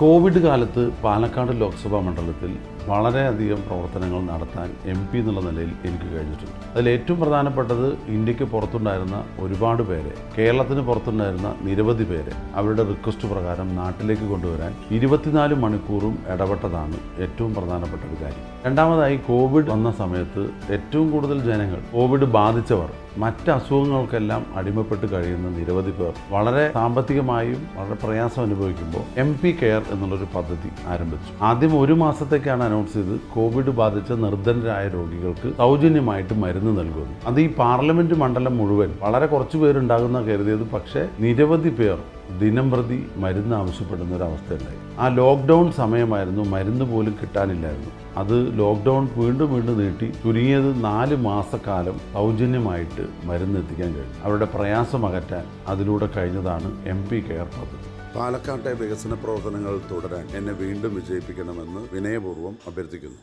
Covid കാലത്ത് പാലക്കാട് ലോക്സഭാ മണ്ഡലത്തിൽ വളരെയധികം പ്രവർത്തനങ്ങൾ നടത്താൻ MP എന്നുള്ള നിലയിൽ എനിക്ക് കഴിഞ്ഞിട്ടുണ്ട്. അതിൽ ഏറ്റവും പ്രധാനപ്പെട്ടത് ഇന്ത്യക്ക് പുറത്തുണ്ടായിരുന്ന ഒരുപാട് പേരെ, കേരളത്തിന് പുറത്തുണ്ടായിരുന്ന നിരവധി പേരെ അവരുടെ റിക്വസ്റ്റ് പ്രകാരം നാട്ടിലേക്ക് കൊണ്ടുവരാൻ 24 മണിക്കൂറും ഇടപെട്ടതാണ് ഏറ്റവും പ്രധാനപ്പെട്ട ഒരു കാര്യം. രണ്ടാമതായി, കോവിഡ് വന്ന സമയത്ത് ഏറ്റവും കൂടുതൽ ജനങ്ങൾ, കോവിഡ് ബാധിച്ചവർ, മറ്റ് അസുഖങ്ങൾക്കെല്ലാം അടിമപ്പെട്ട് കഴിയുന്ന നിരവധി പേർ വളരെ സാമ്പത്തികമായും വളരെ പ്രയാസം അനുഭവിക്കുമ്പോൾ MP കെയർ എന്നുള്ളൊരു പദ്ധതി ആരംഭിച്ചു. ആദ്യം 1 മാസത്തേക്കാണ് അനൗൺസ് ചെയ്ത് കോവിഡ് ബാധിച്ച നിർധനരായ രോഗികൾക്ക് സൗജന്യമായിട്ട് മരുന്ന് നൽകുന്നു. അത് ഈ പാർലമെന്റ് മണ്ഡലം മുഴുവൻ വളരെ കുറച്ച് പേരുണ്ടാകുന്ന കരുതിയത്, പക്ഷേ നിരവധി പേർ ദിനം പ്രതി മരുന്ന് ആവശ്യപ്പെടുന്ന ഒരു അവസ്ഥയുണ്ടായി. ആ ലോക്ക്ഡൗൺ സമയമായിരുന്നു, മരുന്ന് പോലും കിട്ടാനില്ലായിരുന്നു. അത് ലോക്ക്ഡൗൺ വീണ്ടും നീട്ടി ചുരുങ്ങിയത് 4 മാസക്കാലം സൗജന്യമായിട്ട് മരുന്ന് എത്തിക്കാൻ കഴിഞ്ഞു. അവരുടെ പ്രയാസം അകറ്റാൻ അതിലൂടെ കഴിഞ്ഞതാണ് MP കെയർ പദ്ധതി. പാലക്കാട്ടെ വികസന പ്രവർത്തനങ്ങൾ തുടരാൻ എന്നെ വീണ്ടും വിജയിപ്പിക്കണമെന്ന് വിനയപൂർവ്വം അഭ്യർത്ഥിക്കുന്നു.